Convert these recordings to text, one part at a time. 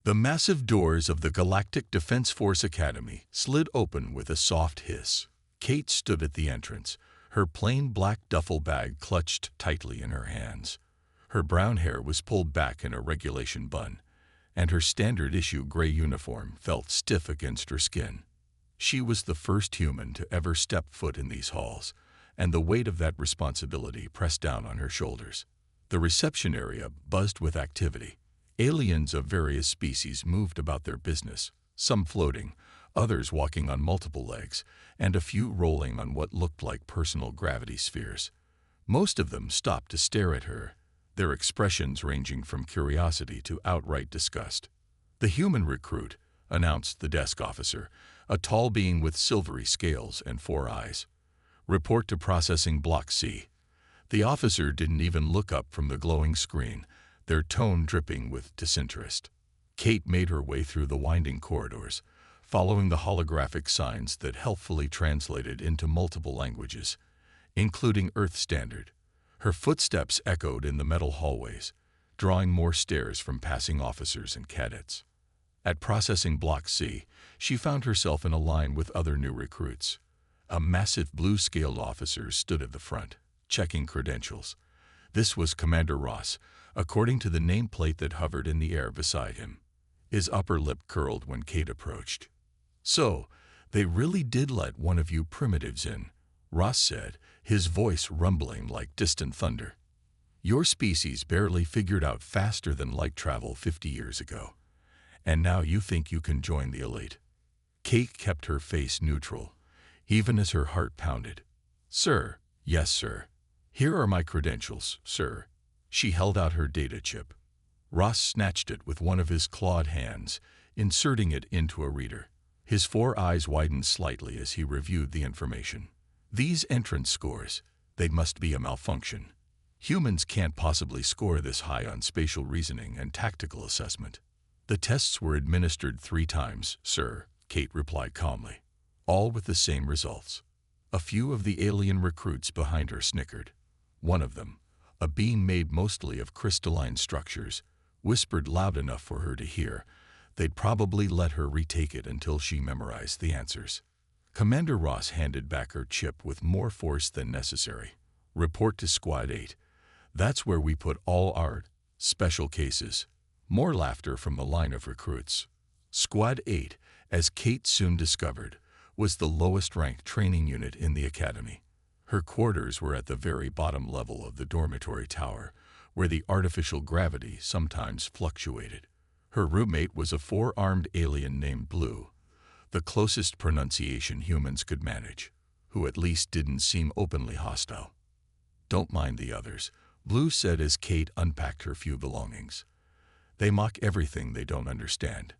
The massive doors of the Galactic Defense Force Academy slid open with a soft hiss. Kate stood at the entrance, her plain black duffel bag clutched tightly in her hands. Her brown hair was pulled back in a regulation bun, and her standard-issue gray uniform felt stiff against her skin. She was the first human to ever step foot in these halls, and the weight of that responsibility pressed down on her shoulders. The reception area buzzed with activity. Aliens of various species moved about their business, some floating, others walking on multiple legs, and a few rolling on what looked like personal gravity spheres. Most of them stopped to stare at her, their expressions ranging from curiosity to outright disgust. "The human recruit," announced the desk officer, a tall being with silvery scales and 4 eyes. "Report to processing block C." The officer didn't even look up from the glowing screen, their tone dripping with disinterest. Kate made her way through the winding corridors, following the holographic signs that helpfully translated into multiple languages, including Earth Standard. Her footsteps echoed in the metal hallways, drawing more stares from passing officers and cadets. At Processing Block C, she found herself in a line with other new recruits. A massive blue-scaled officer stood at the front, checking credentials. This was Commander Ross, according to the nameplate that hovered in the air beside him. His upper lip curled when Kate approached. "So, they really did let one of you primitives in," Ross said, his voice rumbling like distant thunder. "Your species barely figured out faster than light travel 50 years ago. And now you think you can join the elite." Kate kept her face neutral, even as her heart pounded. "Sir, yes, sir. Here are my credentials, sir." She held out her data chip. Ross snatched it with one of his clawed hands, inserting it into a reader. His 4 eyes widened slightly as he reviewed the information. "These entrance scores, they must be a malfunction. Humans can't possibly score this high on spatial reasoning and tactical assessment." "The tests were administered 3 times, sir," Kate replied calmly, all with the same results. A few of the alien recruits behind her snickered. One of them, a being made mostly of crystalline structures, whispered loud enough for her to hear. They'd probably let her retake it until she memorized the answers. Commander Ross handed back her chip with more force than necessary. "Report to Squad 8. That's where we put all our special cases." More laughter from the line of recruits. Squad 8, as Kate soon discovered, was the lowest-ranked training unit in the academy. Her quarters were at the very bottom level of the dormitory tower, where the artificial gravity sometimes fluctuated. Her roommate was a 4-armed alien named Blue, the closest pronunciation humans could manage, who at least didn't seem openly hostile. "Don't mind the others," Blue said as Kate unpacked her few belongings. "They mock everything they don't understand.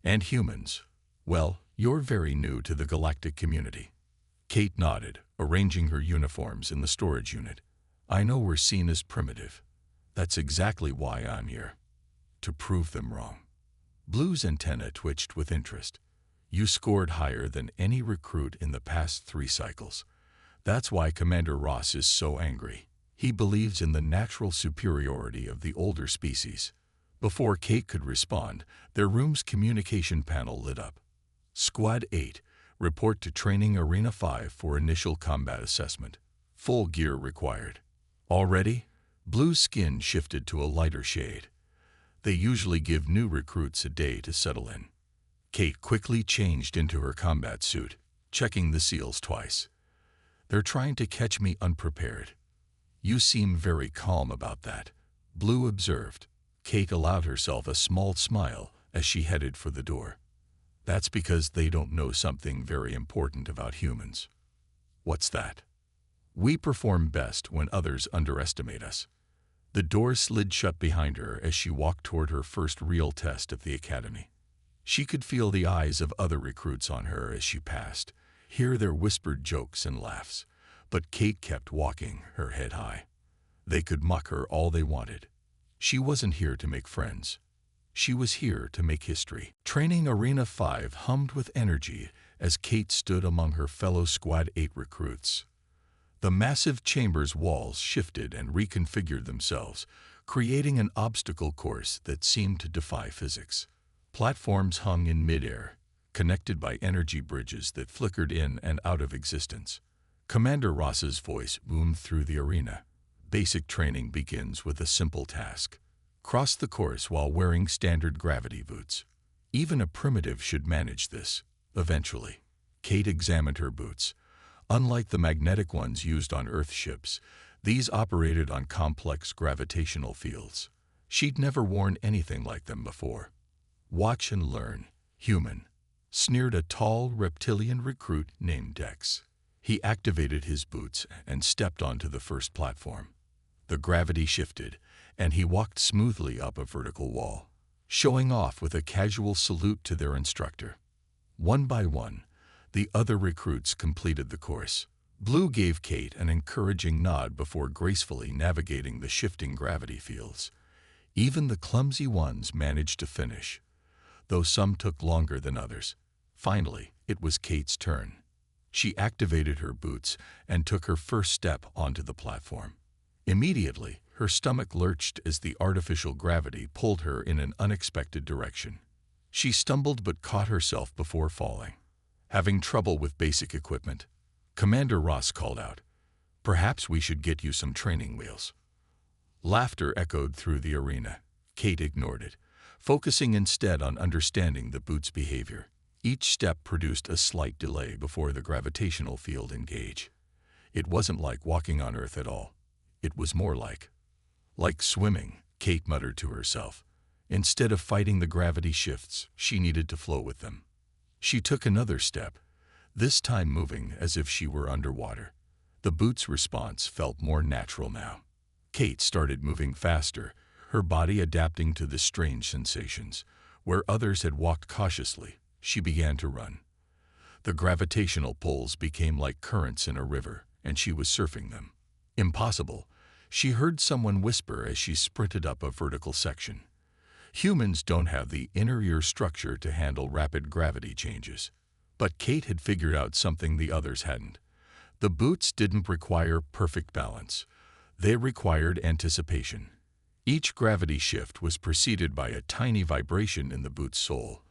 And humans, well, you're very new to the galactic community." Kate nodded, arranging her uniforms in the storage unit. "I know we're seen as primitive. That's exactly why I'm here. To prove them wrong." Blue's antenna twitched with interest. "You scored higher than any recruit in the past 3 cycles. That's why Commander Ross is so angry. He believes in the natural superiority of the older species." Before Kate could respond, their room's communication panel lit up. "Squad 8, report to Training Arena 5 for initial combat assessment. Full gear required." "Already?" Blue's skin shifted to a lighter shade. "They usually give new recruits a day to settle in." Kate quickly changed into her combat suit, checking the seals twice. "They're trying to catch me unprepared." "You seem very calm about that," Blue observed. Kate allowed herself a small smile as she headed for the door. "That's because they don't know something very important about humans." "What's that?" "We perform best when others underestimate us." The door slid shut behind her as she walked toward her first real test of the academy. She could feel the eyes of other recruits on her as she passed, hear their whispered jokes and laughs, but Kate kept walking, her head high. They could mock her all they wanted. She wasn't here to make friends. She was here to make history. Training Arena 5 hummed with energy as Kate stood among her fellow Squad 8 recruits. The massive chamber's walls shifted and reconfigured themselves, creating an obstacle course that seemed to defy physics. Platforms hung in midair, connected by energy bridges that flickered in and out of existence. Commander Ross's voice boomed through the arena. Basic training begins with a simple task. Cross the course while wearing standard gravity boots. Even a primitive should manage this, eventually. Kate examined her boots. Unlike the magnetic ones used on Earth ships, these operated on complex gravitational fields. She'd never worn anything like them before. "Watch and learn, human," sneered a tall reptilian recruit named Dex. He activated his boots and stepped onto the first platform. The gravity shifted, and he walked smoothly up a vertical wall, showing off with a casual salute to their instructor. One by one, the other recruits completed the course. Blue gave Kate an encouraging nod before gracefully navigating the shifting gravity fields. Even the clumsy ones managed to finish, though some took longer than others. Finally, it was Kate's turn. She activated her boots and took her first step onto the platform. Immediately, her stomach lurched as the artificial gravity pulled her in an unexpected direction. She stumbled but caught herself before falling. Having trouble with basic equipment? Commander Ross called out, "Perhaps we should get you some training wheels." Laughter echoed through the arena. Kate ignored it, focusing instead on understanding the boot's behavior. Each step produced a slight delay before the gravitational field engaged. It wasn't like walking on Earth at all. It was more like swimming, Kate muttered to herself. Instead of fighting the gravity shifts, she needed to flow with them. She took another step, this time moving as if she were underwater. The boot's response felt more natural now. Kate started moving faster, her body adapting to the strange sensations. Where others had walked cautiously, she began to run. The gravitational pulls became like currents in a river, and she was surfing them. "Impossible," she heard someone whisper as she sprinted up a vertical section. Humans don't have the inner ear structure to handle rapid gravity changes. But Kate had figured out something the others hadn't. The boots didn't require perfect balance. They required anticipation. Each gravity shift was preceded by a tiny vibration in the boot's sole.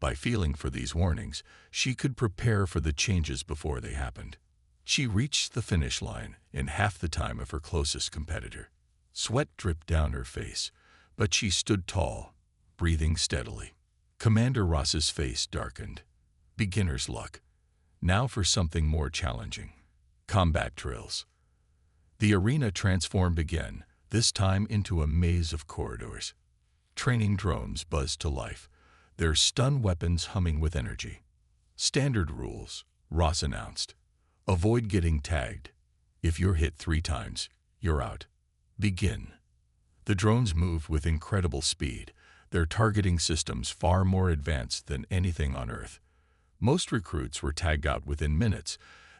By feeling for these warnings, she could prepare for the changes before they happened. She reached the finish line in half the time of her closest competitor. Sweat dripped down her face, but she stood tall, breathing steadily. Commander Ross's face darkened. Beginner's luck. Now for something more challenging. Combat drills. The arena transformed again, this time into a maze of corridors. Training drones buzzed to life, their stun weapons humming with energy. "Standard rules," Ross announced. "Avoid getting tagged. If you're hit 3 times, you're out. Begin." The drones moved with incredible speed, their targeting systems far more advanced than anything on Earth. Most recruits were tagged out within minutes,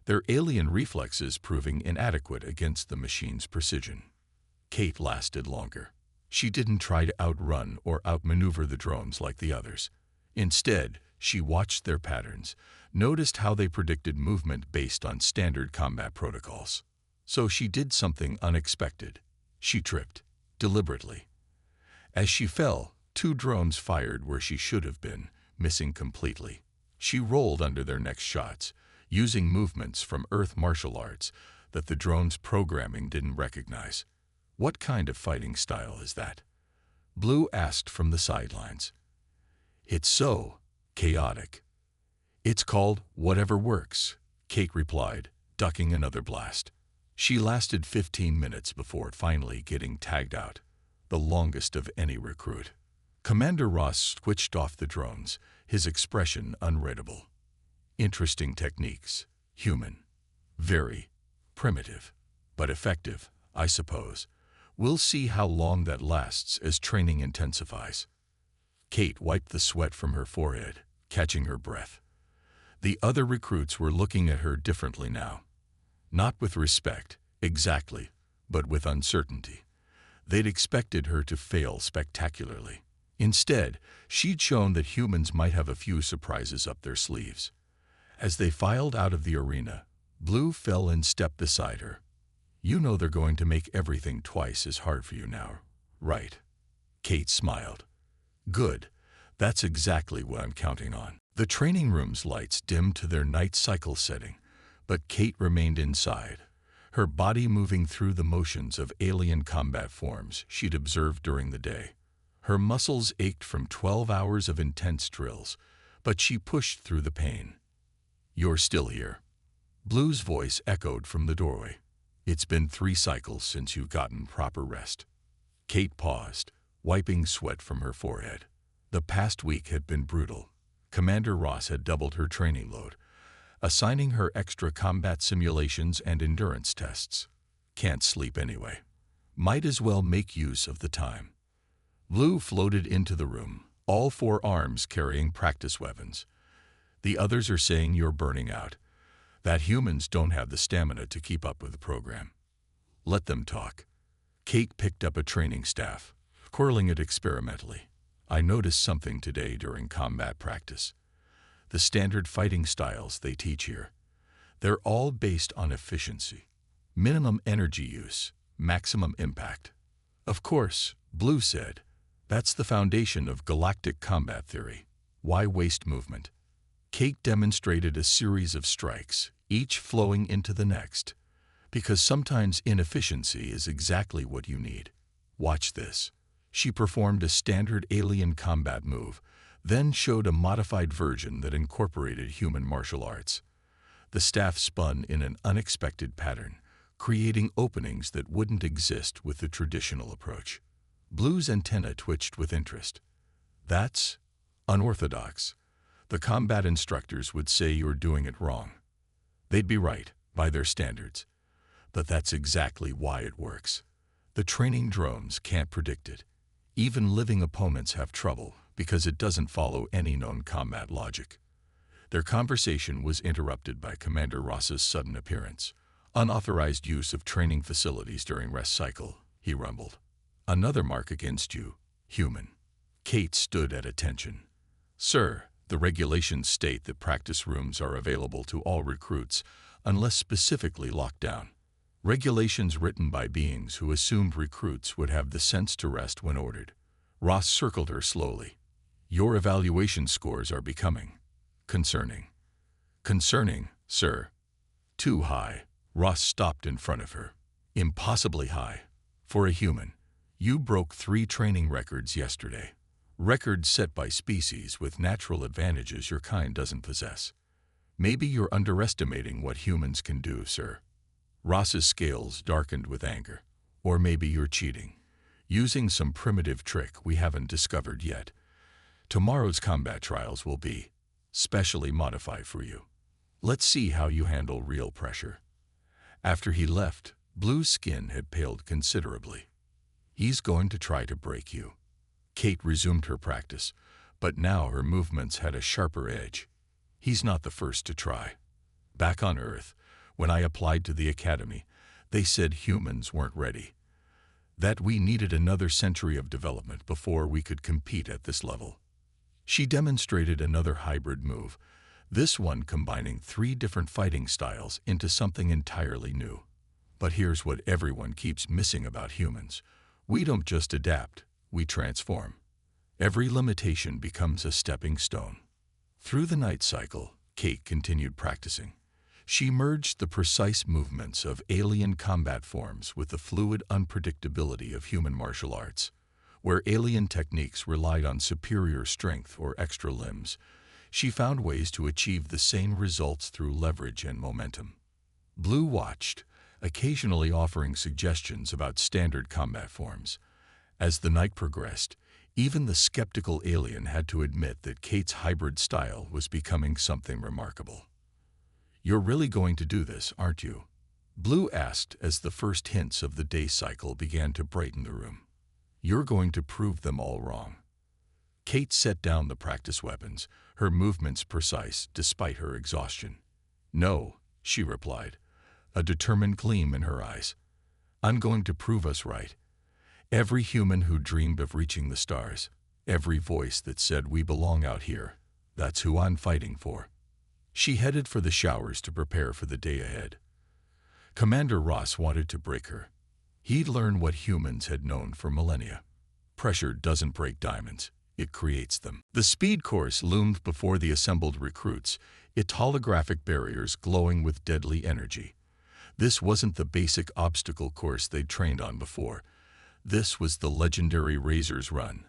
their alien reflexes proving inadequate against the machine's precision. Kate lasted longer. She didn't try to outrun or outmaneuver the drones like the others. Instead, she watched their patterns, noticed how they predicted movement based on standard combat protocols. So she did something unexpected. She tripped, deliberately. As she fell, 2 drones fired where she should have been, missing completely. She rolled under their next shots, using movements from Earth martial arts that the drone's programming didn't recognize. "What kind of fighting style is that?" Blue asked from the sidelines. "It's so chaotic. It's called whatever works," Kate replied, ducking another blast. She lasted 15 minutes before finally getting tagged out, the longest of any recruit. Commander Ross switched off the drones, his expression unreadable. "Interesting techniques, human. Very primitive, but effective, I suppose. We'll see how long that lasts as training intensifies." Kate wiped the sweat from her forehead, catching her breath. The other recruits were looking at her differently now. Not with respect, exactly, but with uncertainty. They'd expected her to fail spectacularly. Instead, she'd shown that humans might have a few surprises up their sleeves. As they filed out of the arena, Blue fell in step beside her. "You know they're going to make everything twice as hard for you now, right?" Kate smiled. "Good. That's exactly what I'm counting on. The training room's lights dimmed to their night cycle setting, but Kate remained inside, her body moving through the motions of alien combat forms she'd observed during the day. Her muscles ached from 12 hours of intense drills, but she pushed through the pain. "You're still here." Blue's voice echoed from the doorway. "It's been 3 cycles since you've gotten proper rest." Kate paused, wiping sweat from her forehead. The past week had been brutal. Commander Ross had doubled her training load, assigning her extra combat simulations and endurance tests. "Can't sleep anyway. Might as well make use of the time." Blue floated into the room, all 4 arms carrying practice weapons. "The others are saying you're burning out, that humans don't have the stamina to keep up with the program." "Let them talk." Kate picked up a training staff, twirling it experimentally. "I noticed something today during combat practice. The standard fighting styles they teach here, they're all based on efficiency. Minimum energy use, maximum impact." "Of course," Blue said. "That's the foundation of galactic combat theory. Why waste movement?" Kate demonstrated a series of strikes, each flowing into the next. "Because sometimes inefficiency is exactly what you need. Watch this." She performed a standard alien combat move, then showed a modified version that incorporated human martial arts. The staff spun in an unexpected pattern, creating openings that wouldn't exist with the traditional approach. Blue's antenna twitched with interest. "That's unorthodox. The combat instructors would say you're doing it wrong." They'd be right, by their standards. But that's exactly why it works. The training drones can't predict it. Even living opponents have trouble because it doesn't follow any known combat logic. Their conversation was interrupted by Commander Ross's sudden appearance. "Unauthorized use of training facilities during rest cycle," he rumbled. "Another mark against you, human." Kate stood at attention. "Sir, the regulations state that practice rooms are available to all recruits unless specifically locked down. Regulations written by beings who assumed recruits would have the sense to rest when ordered." Ross circled her slowly. "Your evaluation scores are becoming concerning." "Concerning, sir?" "Too high." Ross stopped in front of her. "Impossibly high. For a human. You broke 3 training records yesterday. Records set by species with natural advantages your kind doesn't possess. Maybe you're underestimating what humans can do, sir." Ross's scales darkened with anger. "Or maybe you're cheating, using some primitive trick we haven't discovered yet. Tomorrow's combat trials will be specially modified for you. Let's see how you handle real pressure." After he left, Blue's skin had paled considerably. "He's going to try to break you." Kate resumed her practice, but now her movements had a sharper edge. "He's not the first to try. Back on Earth, when I applied to the Academy, they said humans weren't ready. That we needed another century of development before we could compete at this level." She demonstrated another hybrid move, this one combining 3 different fighting styles into something entirely new. "But here's what everyone keeps missing about humans. We don't just adapt, we transform. Every limitation becomes a stepping stone." Through the night cycle, Kate continued practicing. She merged the precise movements of alien combat forms with the fluid unpredictability of human martial arts. Where alien techniques relied on superior strength or extra limbs, she found ways to achieve the same results through leverage and momentum. Blue watched, occasionally offering suggestions about standard combat forms. As the night progressed, even the skeptical alien had to admit that Kate's hybrid style was becoming something remarkable. "You're really going to do this, aren't you?" Blue asked as the first hints of the day cycle began to brighten the room. "You're going to prove them all wrong." Kate set down the practice weapons, her movements precise despite her exhaustion. "No," she replied, a determined gleam in her eyes. "I'm going to prove us right. Every human who dreamed of reaching the stars, every voice that said we belong out here, that's who I'm fighting for." She headed for the showers to prepare for the day ahead. Commander Ross wanted to break her. He'd learned what humans had known for millennia. Pressure doesn't break diamonds, it creates them. The speed course loomed before the assembled recruits, its holographic barriers glowing with deadly energy. This wasn't the basic obstacle course they'd trained on before. This was the legendary Razor's Run,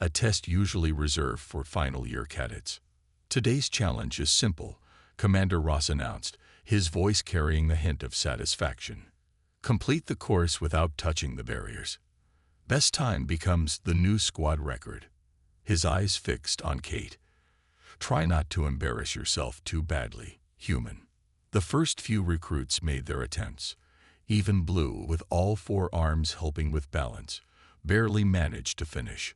a test usually reserved for final-year cadets. Today's challenge is simple, Commander Ross announced, his voice carrying the hint of satisfaction. Complete the course without touching the barriers. Best time becomes the new squad record. His eyes fixed on Kate. Try not to embarrass yourself too badly, human. The first few recruits made their attempts. Even Blue, with all 4 arms helping with balance, barely managed to finish.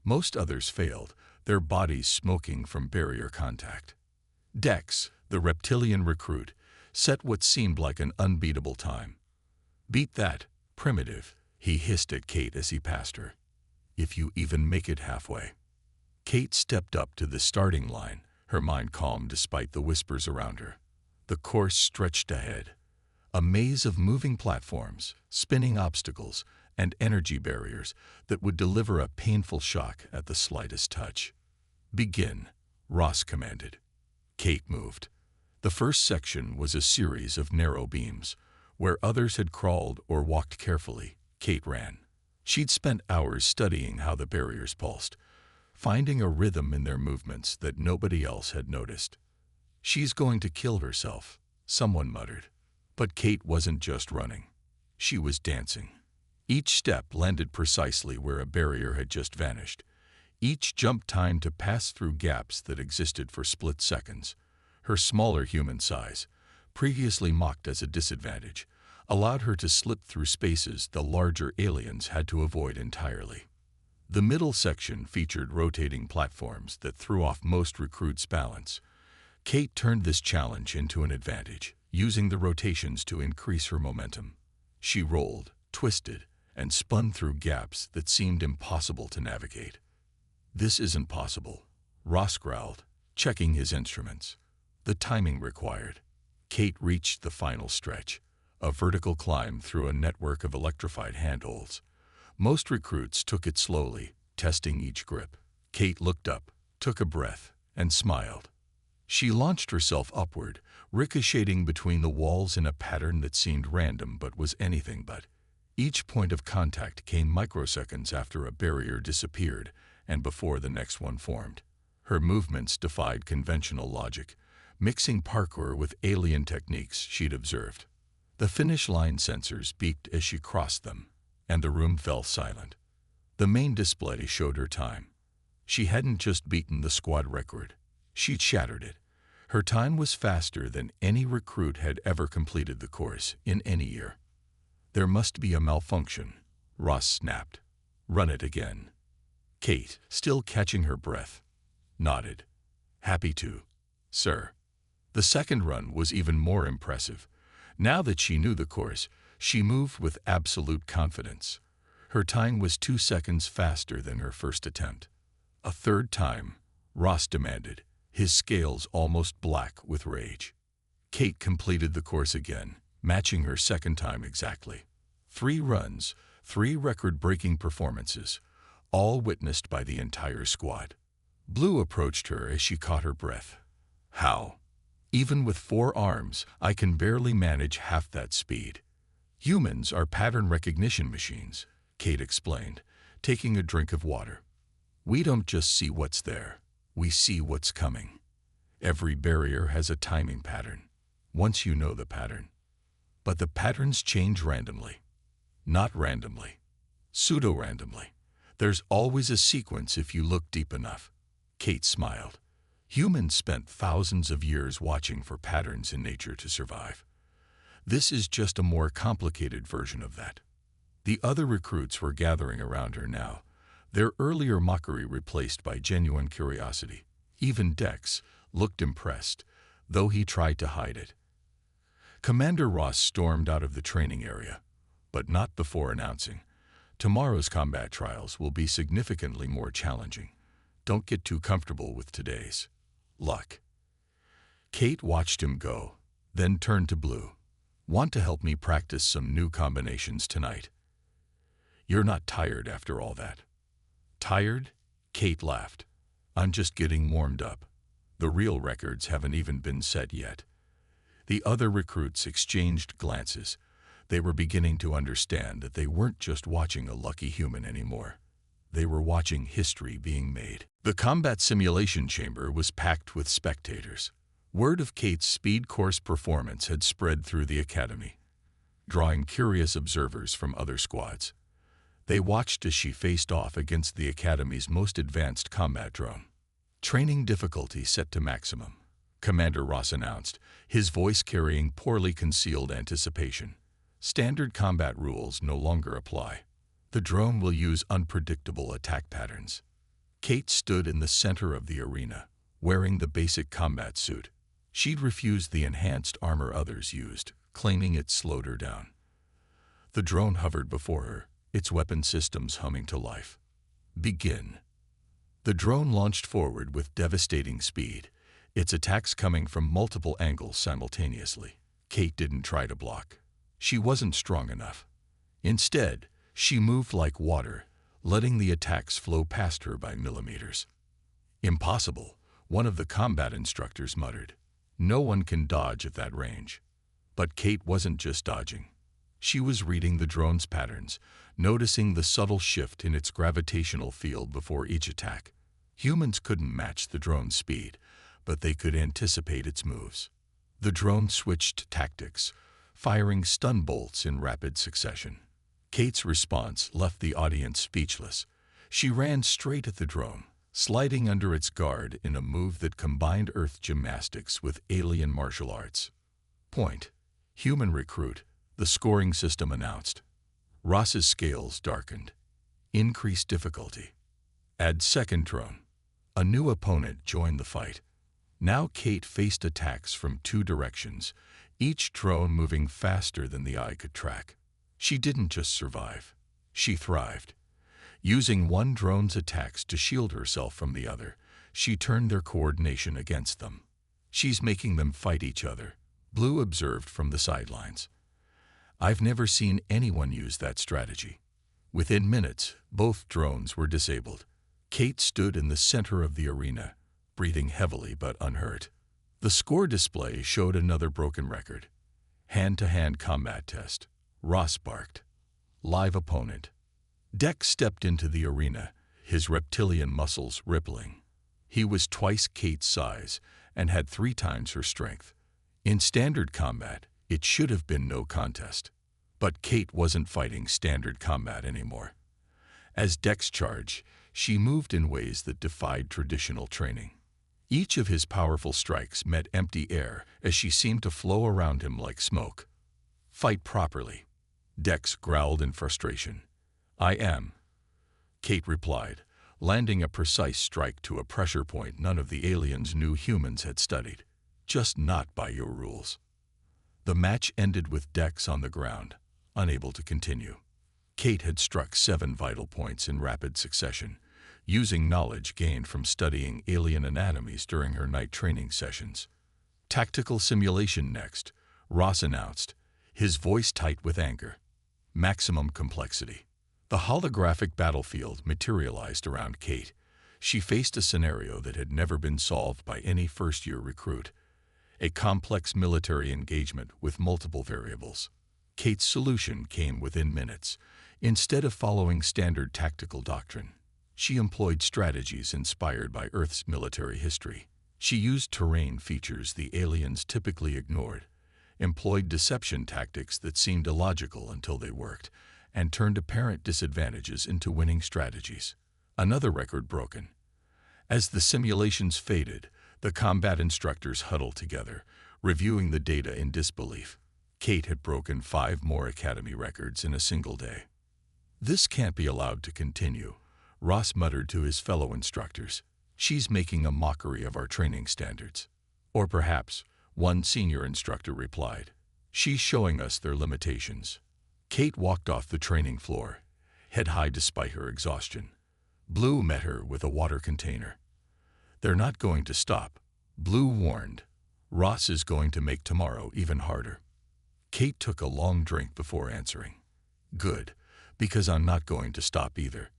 Most others failed, their bodies smoking from barrier contact. Dex, the reptilian recruit, set what seemed like an unbeatable time. "Beat that, primitive," he hissed at Kate as he passed her. "If you even make it halfway." Kate stepped up to the starting line, her mind calm despite the whispers around her. The course stretched ahead. A maze of moving platforms, spinning obstacles, and energy barriers that would deliver a painful shock at the slightest touch. "Begin," Ross commanded. Kate moved. The first section was a series of narrow beams. Where others had crawled or walked carefully, Kate ran. She'd spent hours studying how the barriers pulsed, finding a rhythm in their movements that nobody else had noticed. "She's going to kill herself," someone muttered. But Kate wasn't just running. She was dancing. Each step landed precisely where a barrier had just vanished. Each jump timed to pass through gaps that existed for split seconds. Her smaller human size, previously mocked as a disadvantage, allowed her to slip through spaces the larger aliens had to avoid entirely. The middle section featured rotating platforms that threw off most recruits' balance. Kate turned this challenge into an advantage, using the rotations to increase her momentum. She rolled, twisted, and spun through gaps that seemed impossible to navigate. "This isn't possible," Ross growled, checking his instruments. The timing required. Kate reached the final stretch, a vertical climb through a network of electrified handholds. Most recruits took it slowly, testing each grip. Kate looked up, took a breath, and smiled. She launched herself upward, ricocheting between the walls in a pattern that seemed random but was anything but. Each point of contact came microseconds after a barrier disappeared and before the next one formed. Her movements defied conventional logic, mixing parkour with alien techniques she'd observed. The finish line sensors beeped as she crossed them, and the room fell silent. The main display showed her time. She hadn't just beaten the squad record, she'd shattered it. Her time was faster than any recruit had ever completed the course in any year. "There must be a malfunction," Ross snapped. "Run it again." Kate, still catching her breath, nodded. "Happy to, sir." The second run was even more impressive. Now that she knew the course, she moved with absolute confidence. Her time was 2 seconds faster than her first attempt. "A third time," Ross demanded, his scales almost black with rage. Kate completed the course again, matching her second time exactly. 3 runs, 3 record-breaking performances, all witnessed by the entire squad. Blue approached her as she caught her breath. "How? Even with 4 arms, I can barely manage half that speed." "Humans are pattern recognition machines," Kate explained, taking a drink of water. "We don't just see what's there, we see what's coming. Every barrier has a timing pattern, once you know the pattern. But the patterns change randomly. Not randomly, pseudo-randomly. There's always a sequence if you look deep enough." Kate smiled. Humans spent thousands of years watching for patterns in nature to survive. This is just a more complicated version of that. The other recruits were gathering around her now, their earlier mockery replaced by genuine curiosity. Even Dex looked impressed, though he tried to hide it. Commander Ross stormed out of the training area, but not before announcing, "Tomorrow's combat trials will be significantly more challenging. Don't get too comfortable with today's. Luck." Kate watched him go, then turned to Blue. "Want to help me practice some new combinations tonight?" "You're not tired after all that?" "Tired?" Kate laughed. I'm just getting warmed up. The real records haven't even been set yet. The other recruits exchanged glances. They were beginning to understand that they weren't just watching a lucky human anymore. They were watching history being made. The combat simulation chamber was packed with spectators. Word of Kate's speed course performance had spread through the academy, drawing curious observers from other squads. They watched as she faced off against the academy's most advanced combat drone. Training difficulty set to maximum, Commander Ross announced, his voice carrying poorly concealed anticipation. Standard combat rules no longer apply. The drone will use unpredictable attack patterns. Kate stood in the center of the arena, wearing the basic combat suit. She'd refused the enhanced armor others used, claiming it slowed her down. The drone hovered before her, its weapon systems humming to life. Begin. The drone launched forward with devastating speed, its attacks coming from multiple angles simultaneously. Kate didn't try to block. She wasn't strong enough. Instead, she moved like water, letting the attacks flow past her by millimeters. Impossible, one of the combat instructors muttered. No one can dodge at that range. But Kate wasn't just dodging. She was reading the drone's patterns, noticing the subtle shift in its gravitational field before each attack. Humans couldn't match the drone's speed, but they could anticipate its moves. The drone switched tactics, firing stun bolts in rapid succession. Kate's response left the audience speechless. She ran straight at the drone, sliding under its guard in a move that combined Earth gymnastics with alien martial arts. Point. Human recruit, the scoring system announced. Ross's scales darkened. Increased difficulty. Add second drone. A new opponent joined the fight. Now Kate faced attacks from two directions, each drone moving faster than the eye could track. She didn't just survive. She thrived. Using one drone's attacks to shield herself from the other, she turned their coordination against them. She's making them fight each other, Blue observed from the sidelines. I've never seen anyone use that strategy. Within minutes, both drones were disabled. Kate stood in the center of the arena, breathing heavily but unhurt. The score display showed another broken record. Hand-to-hand combat test. Ross barked. Live opponent. Dex stepped into the arena, his reptilian muscles rippling. He was twice Kate's size and had 3 times her strength. In standard combat, it should have been no contest. But Kate wasn't fighting standard combat anymore. As Dex charged, she moved in ways that defied traditional training. Each of his powerful strikes met empty air as she seemed to flow around him like smoke. Fight properly. Dex growled in frustration. I am. Kate replied, landing a precise strike to a pressure point none of the aliens knew humans had studied. Just not by your rules. The match ended with Dex on the ground, unable to continue. Kate had struck 7 vital points in rapid succession, using knowledge gained from studying alien anatomies during her night training sessions. Tactical simulation next, Ross announced, his voice tight with anger. Maximum complexity. The holographic battlefield materialized around Kate. She faced a scenario that had never been solved by any first-year recruit. A complex military engagement with multiple variables. Kate's solution came within minutes. Instead of following standard tactical doctrine, she employed strategies inspired by Earth's military history. She used terrain features the aliens typically ignored, employed deception tactics that seemed illogical until they worked, and turned apparent disadvantages into winning strategies. Another record broken. As the simulations faded, the combat instructors huddled together, reviewing the data in disbelief. Kate had broken 5 more academy records in a single day. This can't be allowed to continue, Ross muttered to his fellow instructors. She's making a mockery of our training standards. Or perhaps, one senior instructor replied, she's showing us their limitations. Kate walked off the training floor, head high despite her exhaustion. Blue met her with a water container. They're not going to stop, Blue warned. Ross is going to make tomorrow even harder. Kate took a long drink before answering. Good, because I'm not going to stop either.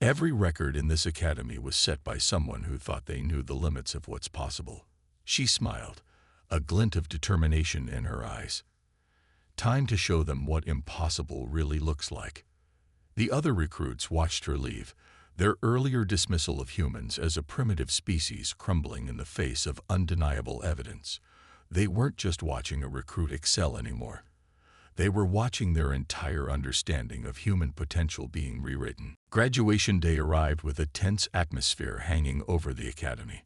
Every record in this academy was set by someone who thought they knew the limits of what's possible. She smiled, a glint of determination in her eyes. Time to show them what impossible really looks like. The other recruits watched her leave, their earlier dismissal of humans as a primitive species crumbling in the face of undeniable evidence. They weren't just watching a recruit excel anymore. They were watching their entire understanding of human potential being rewritten. Graduation day arrived with a tense atmosphere hanging over the academy.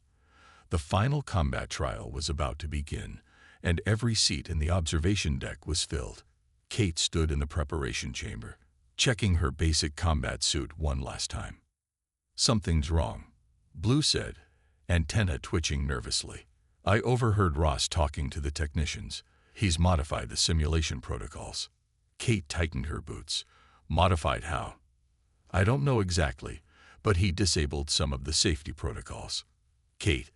The final combat trial was about to begin, and every seat in the observation deck was filled. Kate stood in the preparation chamber, checking her basic combat suit one last time. "Something's wrong," Blue said, antenna twitching nervously. "I overheard Ross talking to the technicians. He's modified the simulation protocols." Kate tightened her boots. "Modified how?" "I don't know exactly, but he disabled some of the safety protocols." "Kate,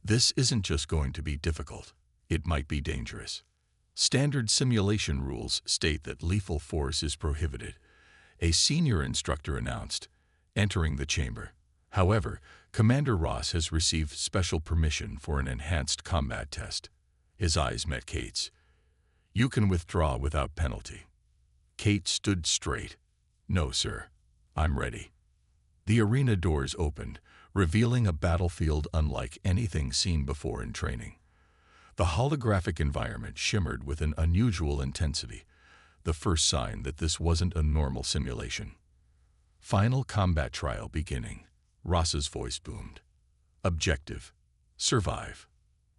this isn't just going to be difficult. It might be dangerous. Standard simulation rules state that lethal force is prohibited," a senior instructor announced, entering the chamber. "However, Commander Ross has received special permission for an enhanced combat test." His eyes met Kate's. "You can withdraw without penalty." Kate stood straight. "No, sir. I'm ready." The arena doors opened, revealing a battlefield unlike anything seen before in training. The holographic environment shimmered with an unusual intensity, the first sign that this wasn't a normal simulation. "Final combat trial beginning," Ross's voice boomed. "Objective: survive."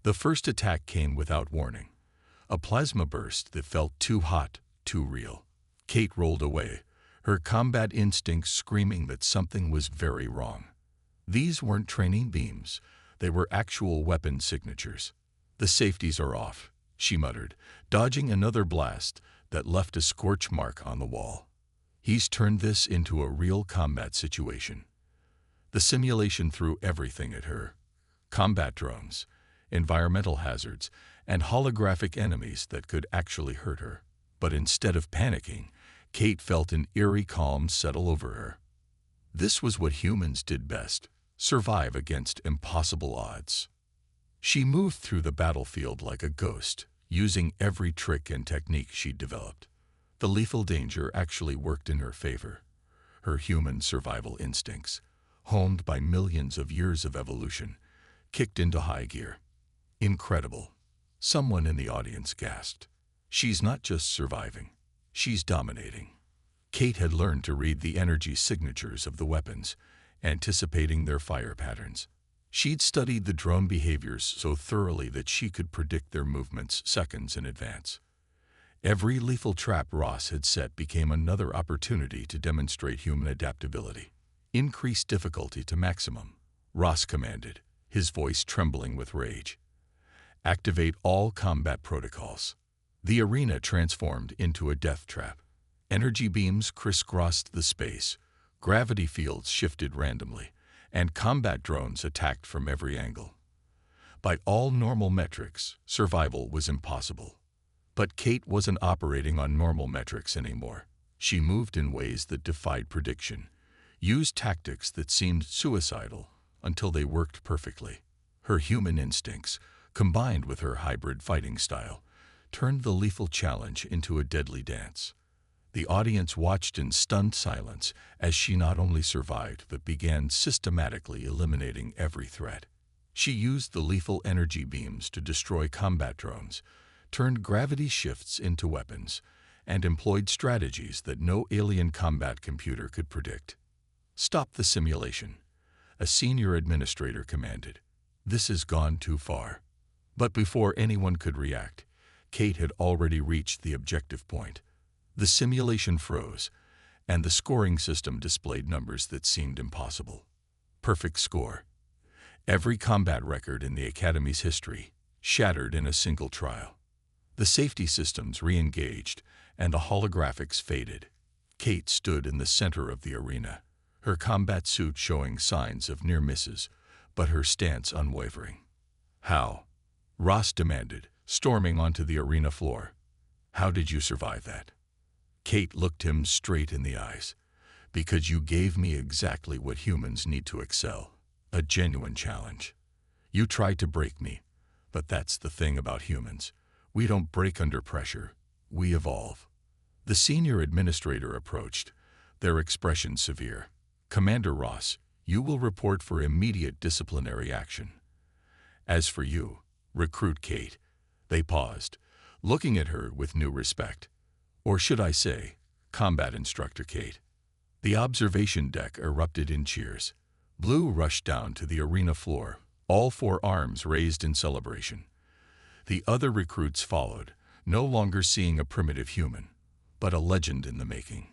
The first attack came without warning, a plasma burst that felt too hot, too real. Kate rolled away, her combat instincts screaming that something was very wrong. These weren't training beams, they were actual weapon signatures. "The safeties are off," she muttered, dodging another blast that left a scorch mark on the wall. He's turned this into a real combat situation. The simulation threw everything at her: combat drones, environmental hazards, and holographic enemies that could actually hurt her. But instead of panicking, Kate felt an eerie calm settle over her. This was what humans did best: survive against impossible odds. She moved through the battlefield like a ghost, using every trick and technique she'd developed. The lethal danger actually worked in her favor. Her human survival instincts, honed by millions of years of evolution, kicked into high gear. "Incredible," someone in the audience gasped. "She's not just surviving, she's dominating." Kate had learned to read the energy signatures of the weapons, anticipating their fire patterns. She'd studied the drone behaviors so thoroughly that she could predict their movements seconds in advance. Every lethal trap Ross had set became another opportunity to demonstrate human adaptability. "Increase difficulty to maximum," Ross commanded, his voice trembling with rage. "Activate all combat protocols." The arena transformed into a death trap. Energy beams crisscrossed the space, gravity fields shifted randomly, and combat drones attacked from every angle. By all normal metrics, survival was impossible. But Kate wasn't operating on normal metrics anymore. She moved in ways that defied prediction, used tactics that seemed suicidal until they worked perfectly. Her human instincts, combined with her hybrid fighting style, turned the lethal challenge into a deadly dance. The audience watched in stunned silence as she not only survived but began systematically eliminating every threat. She used the lethal energy beams to destroy combat drones, turned gravity shifts into weapons, and employed strategies that no alien combat computer could predict. "Stop the simulation," a senior administrator commanded. "This has gone too far." But before anyone could react, Kate had already reached the objective point. The simulation froze, and the scoring system displayed numbers that seemed impossible. Perfect score. Every combat record in the Academy's history shattered in a single trial. The safety systems re-engaged, and the holographics faded. Kate stood in the center of the arena, her combat suit showing signs of near misses, but her stance unwavering. "How?" Ross demanded, storming onto the arena floor. "How did you survive that?" Kate looked him straight in the eyes. Because you gave me exactly what humans need to excel. A genuine challenge. You tried to break me, but that's the thing about humans. We don't break under pressure. We evolve. The senior administrator approached, their expression severe. Commander Ross, you will report for immediate disciplinary action. As for you, Recruit Kate, they paused, looking at her with new respect. Or should I say, Combat Instructor Kate. The observation deck erupted in cheers. Blue rushed down to the arena floor, all four arms raised in celebration. The other recruits followed, no longer seeing a primitive human, but a legend in the making.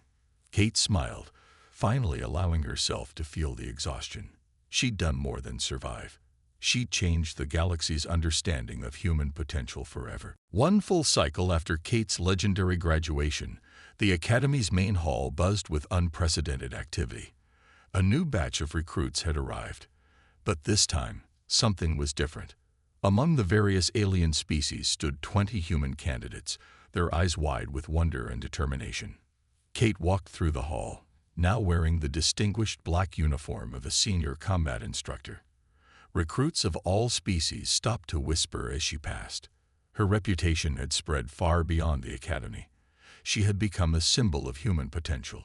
Kate smiled, finally allowing herself to feel the exhaustion. She'd done more than survive. She'd changed the galaxy's understanding of human potential forever. One full cycle after Kate's legendary graduation, the Academy's main hall buzzed with unprecedented activity. A new batch of recruits had arrived. But this time, something was different. Among the various alien species stood 20 human candidates, their eyes wide with wonder and determination. Kate walked through the hall, now wearing the distinguished black uniform of a senior combat instructor. Recruits of all species stopped to whisper as she passed. Her reputation had spread far beyond the Academy. She had become a symbol of human potential.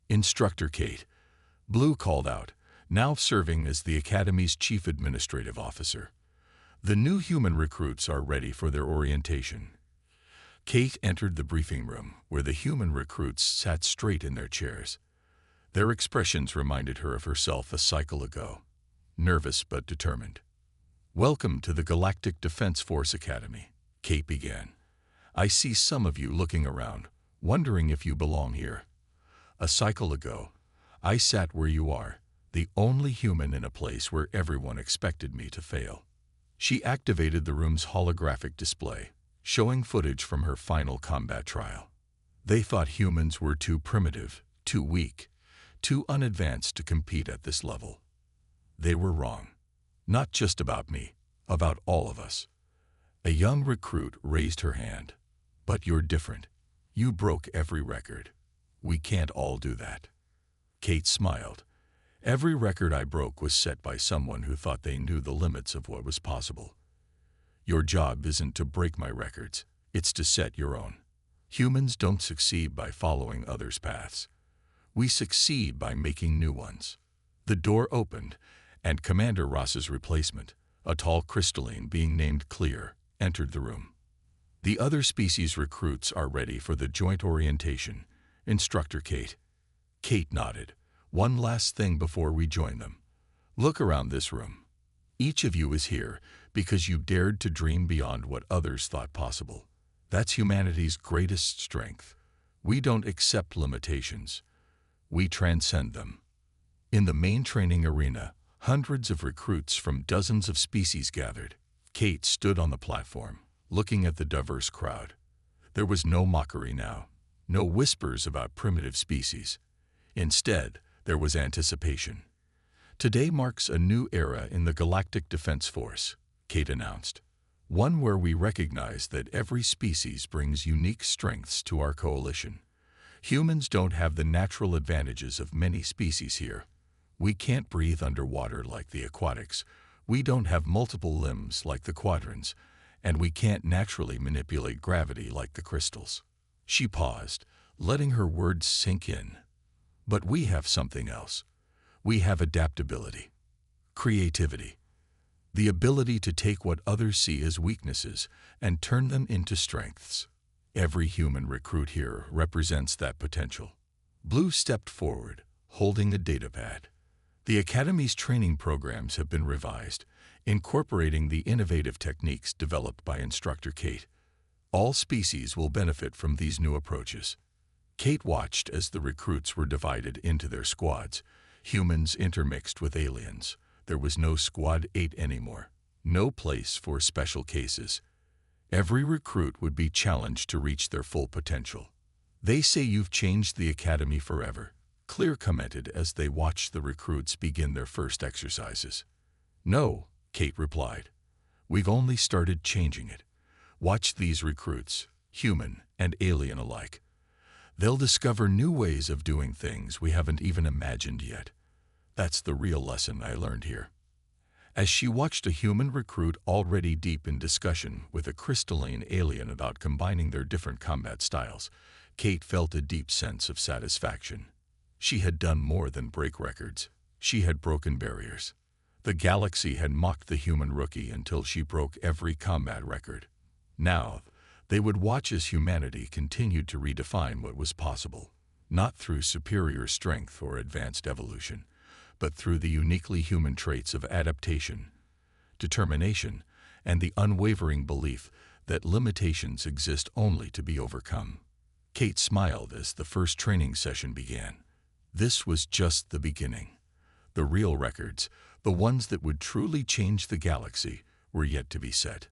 Instructor Kate, Blue called out, now serving as the Academy's chief administrative officer. The new human recruits are ready for their orientation. Kate entered the briefing room, where the human recruits sat straight in their chairs. Their expressions reminded her of herself a cycle ago, nervous but determined. "Welcome to the Galactic Defense Force Academy," Kate began. "I see some of you looking around, wondering if you belong here. A cycle ago, I sat where you are, the only human in a place where everyone expected me to fail." She activated the room's holographic display, showing footage from her final combat trial. They thought humans were too primitive, too weak, too unadvanced to compete at this level. They were wrong. Not just about me, about all of us. A young recruit raised her hand. "But you're different. You broke every record. We can't all do that." Kate smiled. "Every record I broke was set by someone who thought they knew the limits of what was possible. Your job isn't to break my records, it's to set your own. Humans don't succeed by following others' paths. We succeed by making new ones." The door opened, and Commander Ross's replacement, a tall crystalline being named Clear, entered the room. "The other species recruits are ready for the joint orientation, Instructor Kate." Kate nodded. "One last thing before we join them. Look around this room. Each of you is here because you dared to dream beyond what others thought possible. That's humanity's greatest strength. We don't accept limitations. We transcend them." In the main training arena, hundreds of recruits from dozens of species gathered. Kate stood on the platform, looking at the diverse crowd. There was no mockery now, no whispers about primitive species. Instead, there was anticipation. "Today marks a new era in the Galactic Defense Force," Kate announced. "One where we recognize that every species brings unique strengths to our coalition. Humans don't have the natural advantages of many species here. We can't breathe underwater like the aquatics. We don't have multiple limbs like the quadrants, and we can't naturally manipulate gravity like the crystals." She paused, letting her words sink in. "But we have something else. We have adaptability, creativity, the ability to take what others see as weaknesses and turn them into strengths. Every human recruit here represents that potential." Blue stepped forward, holding a datapad. "The Academy's training programs have been revised, incorporating the innovative techniques developed by Instructor Kate. All species will benefit from these new approaches." Kate watched as the recruits were divided into their squads, humans intermixed with aliens. There was no Squad 8 anymore, no place for special cases. Every recruit would be challenged to reach their full potential. "They say you've changed the Academy forever," Clear commented as they watched the recruits begin their first exercises. "No," Kate replied. "We've only started changing it. Watch these recruits, human and alien alike. They'll discover new ways of doing things we haven't even imagined yet. That's the real lesson I learned here. As she watched a human recruit already deep in discussion with a crystalline alien about combining their different combat styles, Kate felt a deep sense of satisfaction. She had done more than break records. She had broken barriers. The galaxy had mocked the human rookie until she broke every combat record. Now, they would watch as humanity continued to redefine what was possible, not through superior strength or advanced evolution, but through the uniquely human traits of adaptation, determination, and the unwavering belief that limitations exist only to be overcome. Kate smiled as the first training session began. This was just the beginning. The real records, the ones that would truly change the galaxy, were yet to be set.